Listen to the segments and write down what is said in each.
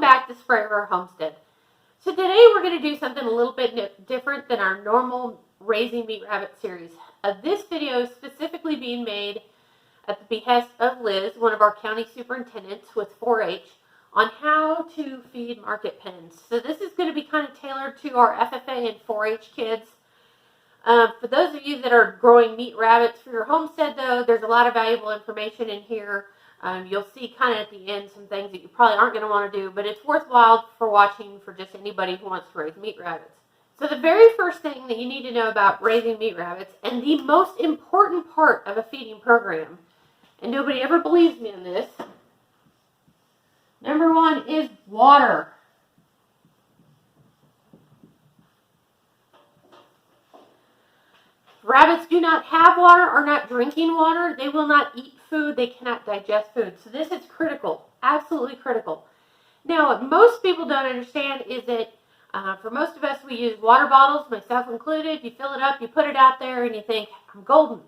back to Sprague Homestead. So today we're going to do something a little bit different than our normal Raising Meat Rabbit series. This video is specifically being made at the behest of Liz, one of our county superintendents with 4-H, on how to feed market pens. So this is going to be kind of tailored to our FFA and 4-H kids. For those of you that are growing meat rabbits for your homestead, though, there's a lot of valuable information in here. You'll see kind of at the end some things that you probably aren't going to want to do, but it's worthwhile for watching for just anybody who wants to raise meat rabbits. So the very first thing that you need to know about raising meat rabbits, and the most important part of a feeding program, and nobody ever believes me on this, number one is water. Rabbits do not have water, are not drinking water. They will not eat food. They cannot digest food. So this is critical, absolutely critical. Now, what most people don't understand is that for most of us, we use water bottles, myself included. You fill it up, you put it out there, and you think, I'm golden.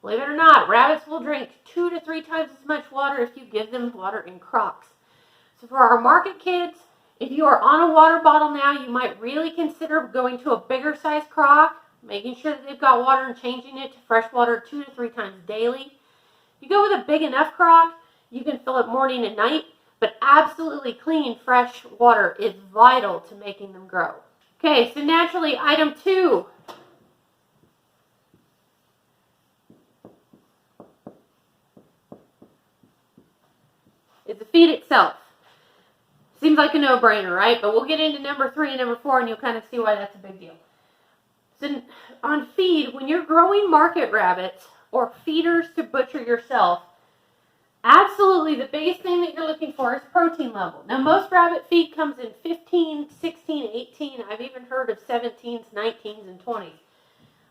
Believe it or not, rabbits will drink 2 to 3 times as much water if you give them water in crocks. So for our market kids, if you are on a water bottle now, you might really consider going to a bigger size crock, making sure that they've got water and changing it to fresh water 2 to 3 times daily. You go with a big enough crock, you can fill it morning and night, but absolutely clean, fresh water is vital to making them grow. Okay, so naturally, item 2. Is the feed itself. Seems like a no-brainer, right? But we'll get into number 3 and number 4, and you'll kind of see why that's a big deal. So on feed, when you're growing market rabbits or feeders to butcher yourself, absolutely the biggest thing that you're looking for is protein level. Now, most rabbit feed comes in 15, 16, 18. I've even heard of 17s, 19s, and 20s.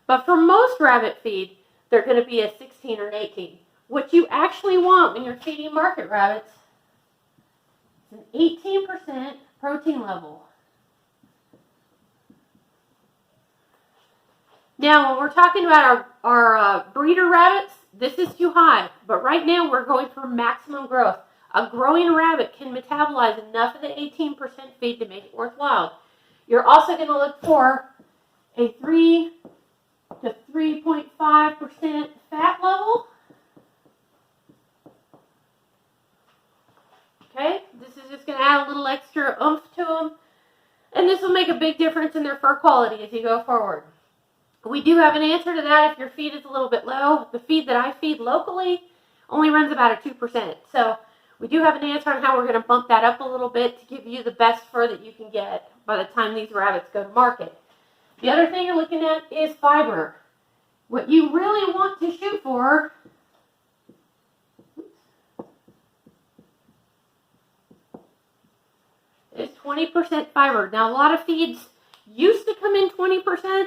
But for most rabbit feed, they're going to be a 16 or an 18. What you actually want when you're feeding market rabbits is an 18% protein level. Now, when we're talking about our breeder rabbits, this is too high. But right now, we're going for maximum growth. A growing rabbit can metabolize enough of the 18% feed to make it worthwhile. You're also going to look for a 3 to 3.5% fat level. Okay, this is just going to add a little extra oomph to them. And this will make a big difference in their fur quality as you go forward. We do have an answer to that if your feed is a little bit low. The feed that I feed locally only runs about a 2%. So we do have an answer on how we're going to bump that up a little bit to give you the best fur that you can get by the time these rabbits go to market. The other thing you're looking at is fiber. What you really want to shoot for is 20% fiber. Now, a lot of feeds used to come in 20%.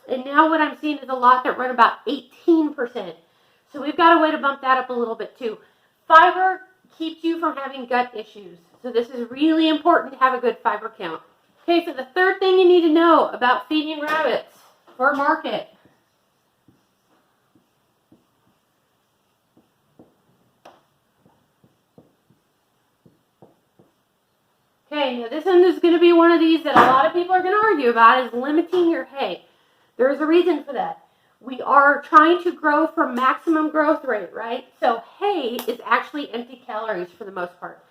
And now what I'm seeing is a lot that run about 18%. So we've got a way to bump that up a little bit too. Fiber keeps you from having gut issues. So this is really important to have a good fiber count. Okay, so the third thing you need to know about feeding rabbits for market. Okay, now this one is going to be one of these that a lot of people are going to argue about, is limiting your hay. There is a reason for that. We are trying to grow for maximum growth rate, right? So hay is actually empty calories for the most part.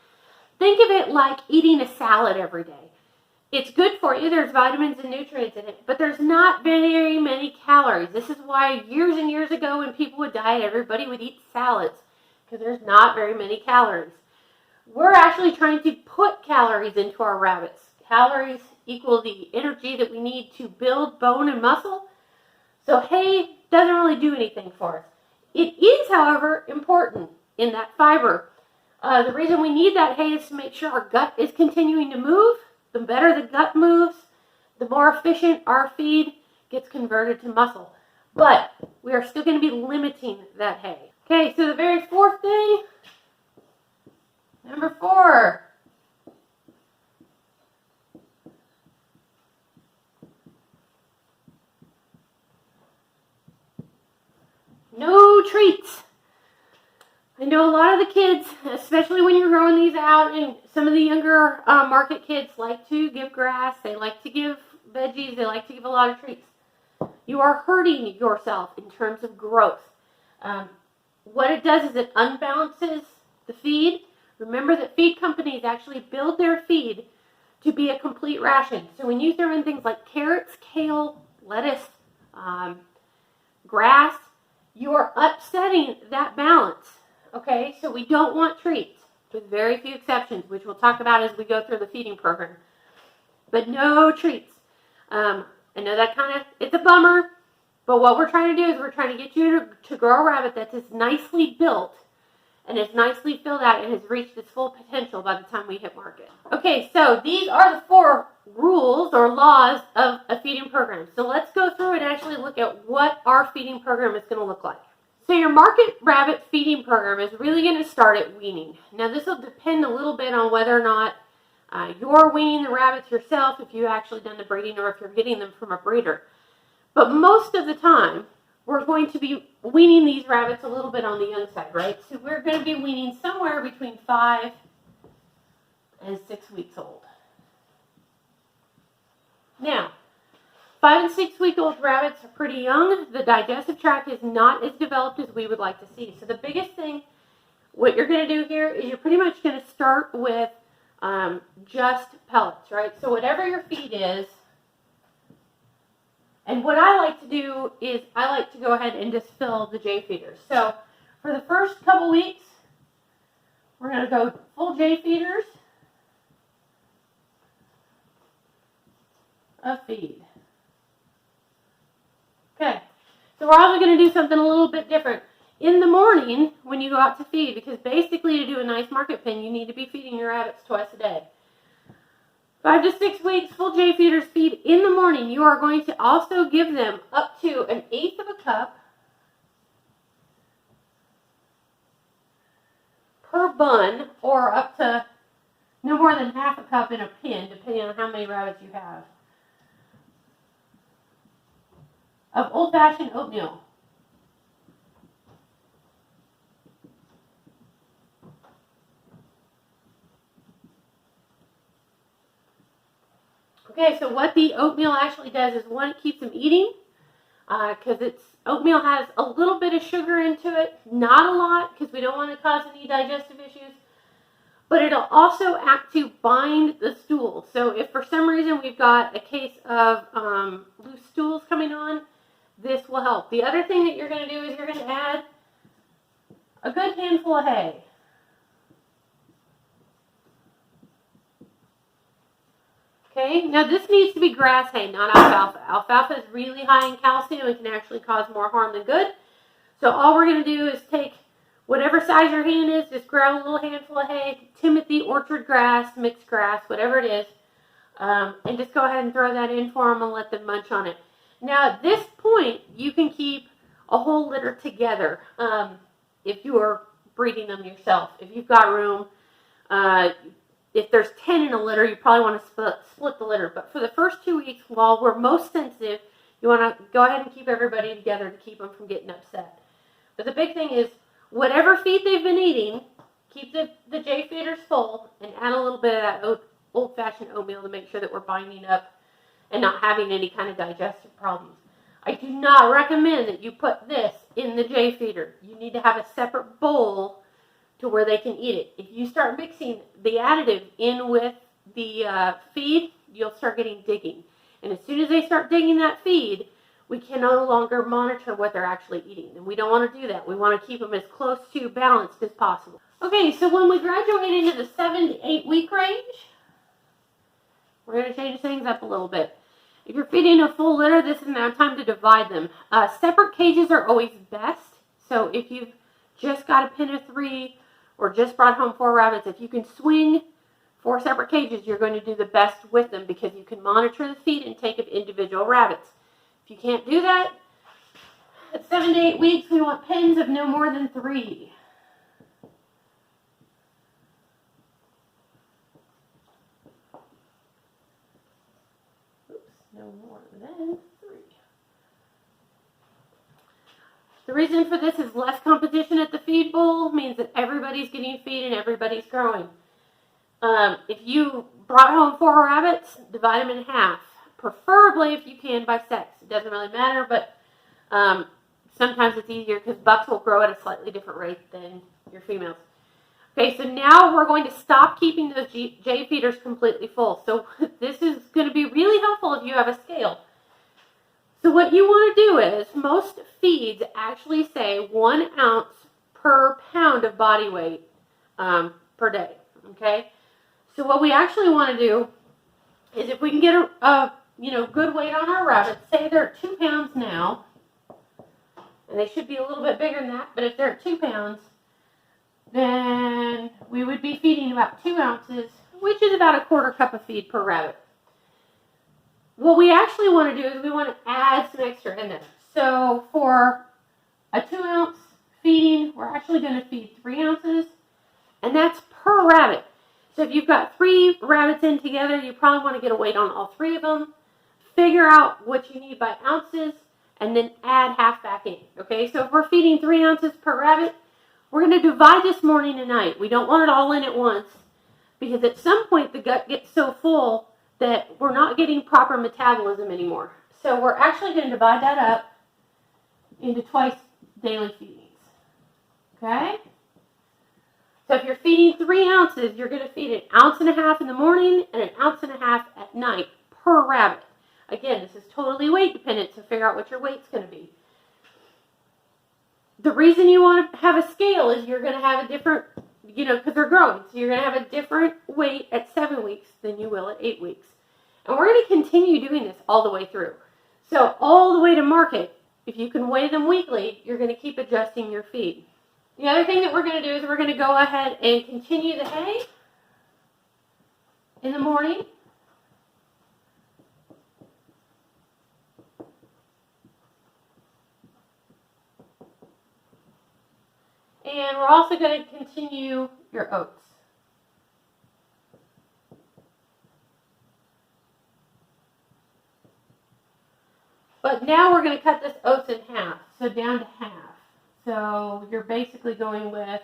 Think of it like eating a salad every day. It's good for you. There's vitamins and nutrients in it, but there's not very many calories. This is why years and years ago when people would diet, everybody would eat salads, because there's not very many calories. We're actually trying to put calories into our rabbits. Calories equal the energy that we need to build bone and muscle. So hay doesn't really do anything for us. It is, however, important in that fiber. The reason we need that hay is to make sure our gut is continuing to move. The better the gut moves, the more efficient our feed gets converted to muscle. But we are still going to be limiting that hay. Okay, so the very fourth thing, number 4. No treats. I know a lot of the kids, especially when you're growing these out, and some of the younger market kids like to give grass, they like to give veggies, they like to give a lot of treats. You are hurting yourself in terms of growth. What it does is it unbalances the feed. Remember that feed companies actually build their feed to be a complete ration. So when you throw in things like carrots, kale, lettuce, grass, you are upsetting that balance. Okay, so we don't want treats, with very few exceptions, which we'll talk about as we go through the feeding program. But no treats. I know that it's a bummer, but what we're trying to do is we're trying to get you to grow a rabbit that's as nicely built and is nicely filled out and has reached its full potential by the time we hit market. Okay, so these are the 4 rules or laws of a feeding program. So let's go through and actually look at what our feeding program is going to look like. So your market rabbit feeding program is really going to start at weaning. Now this will depend a little bit on whether or not you're weaning the rabbits yourself, if you've actually done the breeding, or if you're getting them from a breeder. But most of the time, we're going to be weaning these rabbits a little bit on the young side, right? So we're going to be weaning somewhere between 5 and 6 weeks old. Now, 5 and 6 week old rabbits are pretty young. The digestive tract is not as developed as we would like to see. So the biggest thing, what you're going to do here is you're pretty much going to start with just pellets, right? So whatever your feed is, and what I like to do is I like to go ahead and just fill the J feeders. So for the first couple weeks, we're going to go full J feeders of feed. Okay, so we're also going to do something a little bit different. In the morning, when you go out to feed, because basically to do a nice market pen, you need to be feeding your rabbits twice a day. 5 to 6 weeks, full J feeders feed in the morning. You are going to also give them up to 1/8 of a cup per bun, or up to no more than half a cup in a pen, depending on how many rabbits you have, of old-fashioned oatmeal. Okay, so what the oatmeal actually does is, one, it keeps them eating, because oatmeal has a little bit of sugar into it, not a lot, because we don't want to cause any digestive issues, but it'll also act to bind the stool. So if for some reason we've got a case of loose stools coming on, this will help. The other thing that you're going to do is you're going to add a good handful of hay. Okay, now this needs to be grass hay, not alfalfa. Alfalfa is really high in calcium and can actually cause more harm than good. So all we're going to do is take whatever size your hand is, just grab a little handful of hay, Timothy, orchard grass, mixed grass, whatever it is, and just go ahead and throw that in for them and let them munch on it. Now at this point, you can keep a whole litter together if you are breeding them yourself. If you've got room, if there's 10 in a litter, you probably want to split the litter. But for the first 2 weeks, while we're most sensitive, you want to go ahead and keep everybody together to keep them from getting upset. But the big thing is, whatever feed they've been eating, keep the J feeders full and add a little bit of that old-fashioned oatmeal to make sure that we're binding up and not having any kind of digestive problems. I do not recommend that you put this in the J feeder. You need to have a separate bowl to where they can eat it. If you start mixing the additive in with the feed, you'll start getting digging. And as soon as they start digging that feed, we can no longer monitor what they're actually eating. And we don't want to do that. We want to keep them as close to balanced as possible. Okay, so when we graduate into the 7 to 8 week range, we're going to change things up a little bit. If you're feeding a full litter, this is now time to divide them. Separate cages are always best. So if you've just got a pen of 3 or just brought home 4 rabbits, if you can swing 4 separate cages, you're going to do the best with them because you can monitor the feed intake of individual rabbits. If you can't do that, at 7 to 8 weeks, we want pens of no more than 3. Oops, no more than 3. The The reason for this is less competition at the feed bowl means that everybody's getting feed and everybody's growing. If you brought home 4 rabbits, divide them in half. Preferably if you can by sex. It doesn't really matter, but sometimes it's easier because bucks will grow at a slightly different rate than your females. Okay, so now we're going to stop keeping those J feeders completely full. So this is going to be really helpful if you have a scale. So what you want to do is, most feeds actually say 1 ounce per pound of body weight per day, okay? So what we actually want to do is, if we can get a good weight on our rabbits, say they're at 2 pounds now, and they should be a little bit bigger than that, but if they're at 2 pounds, then we would be feeding about 2 ounces, which is about a 1/4 cup of feed per rabbit. What we actually want to do is we want to add some extra in there. So for a 2 ounce feeding, we're actually going to feed 3 ounces, and that's per rabbit. So if you've got 3 rabbits in together, you probably want to get a weight on all 3 of them, figure out what you need by ounces, and then add half back in. Okay, so if we're feeding 3 ounces per rabbit, we're going to divide this morning and night. We don't want it all in at once, because at some point the gut gets so full that we're not getting proper metabolism anymore. So we're actually going to divide that up into twice daily feedings. Okay? So if you're feeding 3 ounces, you're going to feed 1.5 ounces in the morning and 1.5 ounces at night per rabbit. Again, this is totally weight dependent, so figure out what your weight's going to be. The reason you want to have a scale is you're going to have a different, because they're growing. So you're going to have a different weight at 7 weeks than you will at 8 weeks. And we're going to continue doing this all the way through. So all the way to market, if you can weigh them weekly, you're going to keep adjusting your feed. The other thing that we're going to do is we're going to go ahead and continue the hay in the morning. And we're also going to continue your oats. But now we're going to cut this oats in half, so down to half. So you're basically going down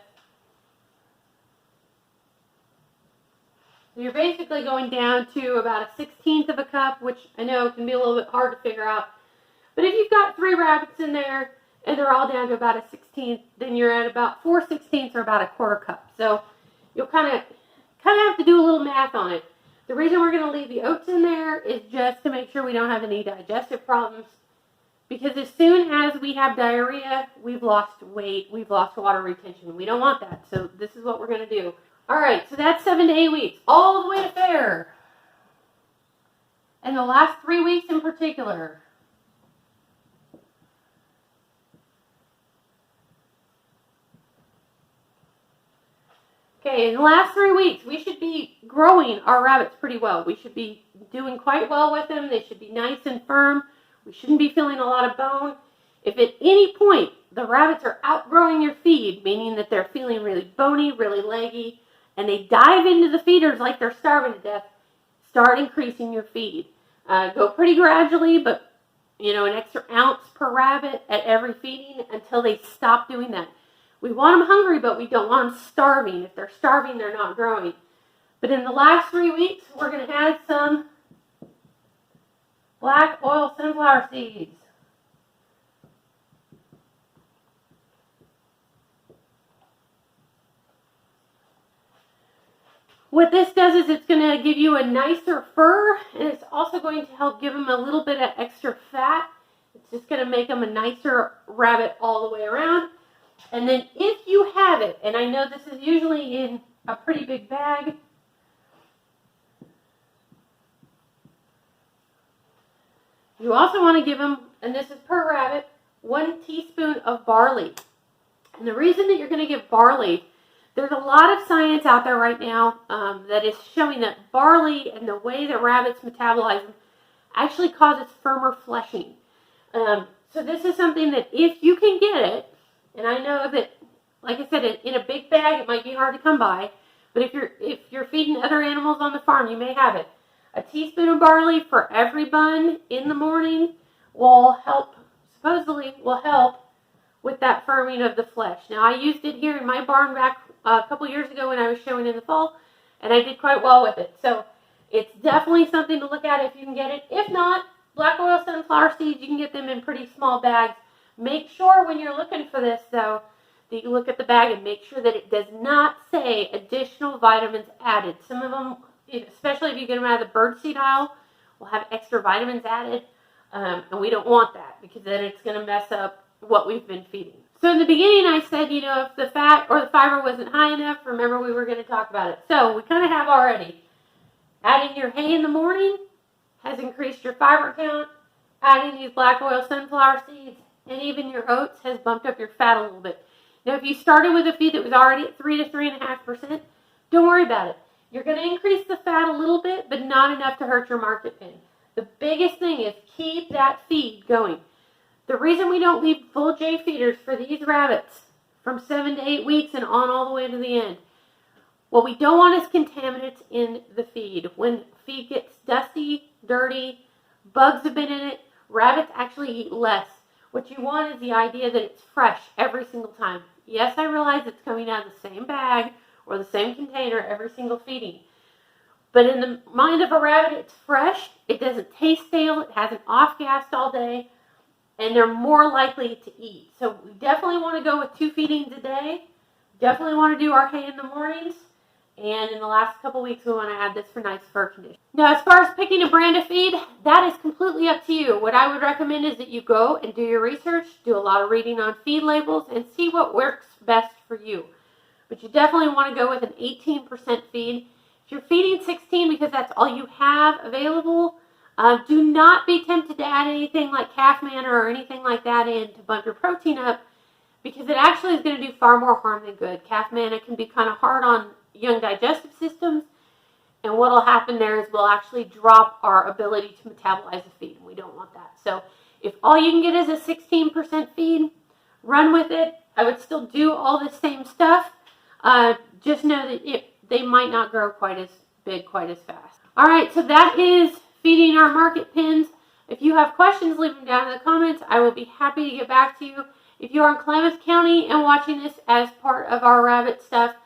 to about a 1/16 of a cup, which I know can be a little bit hard to figure out. But if you've got 3 rabbits in there, and they're all down to about a 1/16, then you're at about 4/16 or about a 1/4 cup. So you'll kind of have to do a little math on it. The reason we're going to leave the oats in there is just to make sure we don't have any digestive problems. Because as soon as we have diarrhea, we've lost weight, we've lost water retention. We don't want that. So this is what we're going to do. All right, so that's 7 to 8 weeks, all the way to fair. And the last 3 weeks in particular. Okay, in the last 3 weeks, we should be growing our rabbits pretty well. We should be doing quite well with them. They should be nice and firm. We shouldn't be feeling a lot of bone. If at any point the rabbits are outgrowing your feed, meaning that they're feeling really bony, really leggy, and they dive into the feeders like they're starving to death, start increasing your feed. Go pretty gradually, but an extra ounce per rabbit at every feeding until they stop doing that. We want them hungry, but we don't want them starving. If they're starving, they're not growing. But in the last 3 weeks, we're going to add some black oil sunflower seeds. What this does is it's going to give you a nicer fur, and it's also going to help give them a little bit of extra fat. It's just going to make them a nicer rabbit all the way around. And then if you have it, and I know this is usually in a pretty big bag, you also want to give them, and this is per rabbit, 1 teaspoon of barley. And the reason that you're going to give barley, there's a lot of science out there right now that is showing that barley and the way that rabbits metabolize them actually causes firmer fleshing. So this is something that if you can get it, and I know that, like I said, in a big bag it might be hard to come by, but if you're feeding other animals on the farm, you may have it. A teaspoon of barley for every bun in the morning will help, supposedly will help with that firming of the flesh. Now, I used it here in my barn back a couple years ago when I was showing in the fall, and I did quite well with it. So it's definitely something to look at if you can get it. If not, black oil sunflower seeds, you can get them in pretty small bags. Make sure when you're looking for this, though, that you look at the bag and make sure that it does not say additional vitamins added. Some of them, especially if you get them out of the birdseed aisle, will have extra vitamins added, and we don't want that because then it's going to mess up what we've been feeding. So in the beginning I said, if the fat or the fiber wasn't high enough, remember we were going to talk about it. So we kind of have already. Adding your hay in the morning has increased your fiber count. Adding these black oil sunflower seeds and even your oats has bumped up your fat a little bit. Now if you started with a feed that was already at 3 to 3.5%, don't worry about it. You're going to increase the fat a little bit, but not enough to hurt your market pin. The biggest thing is keep that feed going. The reason we don't leave full J feeders for these rabbits from 7 to 8 weeks and on all the way to the end, what we don't want is contaminants in the feed. When feed gets dusty, dirty, bugs have been in it, rabbits actually eat less. What you want is the idea that it's fresh every single time. Yes, I realize it's coming out of the same bag or the same container every single feeding. But in the mind of a rabbit, it's fresh, it doesn't taste stale, it hasn't off-gassed all day, and they're more likely to eat. So we definitely want to go with 2 feedings a day. Definitely want to do our hay in the mornings. And in the last couple weeks, we want to add this for nice fur condition. Now, as far as picking a brand of feed, that is completely up to you. What I would recommend is that you go and do your research, do a lot of reading on feed labels, and see what works best for you. But you definitely want to go with an 18% feed. If you're feeding 16 because that's all you have available, do not be tempted to add anything like calf manna or anything like that in to bump your protein up, because it actually is going to do far more harm than good. Calf manna can be kind of hard on young digestive systems, and what will happen there is we'll actually drop our ability to metabolize the feed, and we don't want that. So if all you can get is a 16% feed, run with it. I would still do all the same stuff. Just know that they might not grow quite as big, quite as fast. All right, so that is feeding our market pins. If you have questions, leave them down in the comments. I will be happy to get back to you. If you are in Klamath County and watching this as part of our rabbit stuff,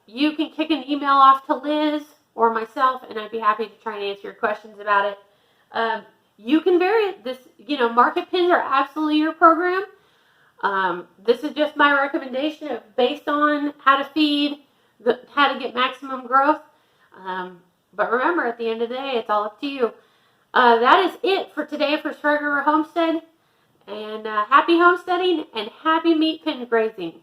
you can kick an email off to Liz or myself, and I'd be happy to try and answer your questions about it. You can vary it. This, market pins are absolutely your program. This is just my recommendation of based on how to feed, how to get maximum growth. But remember, at the end of the day, it's all up to you. That is it for today for Sprague Homestead. And happy homesteading and happy meat pin grazing.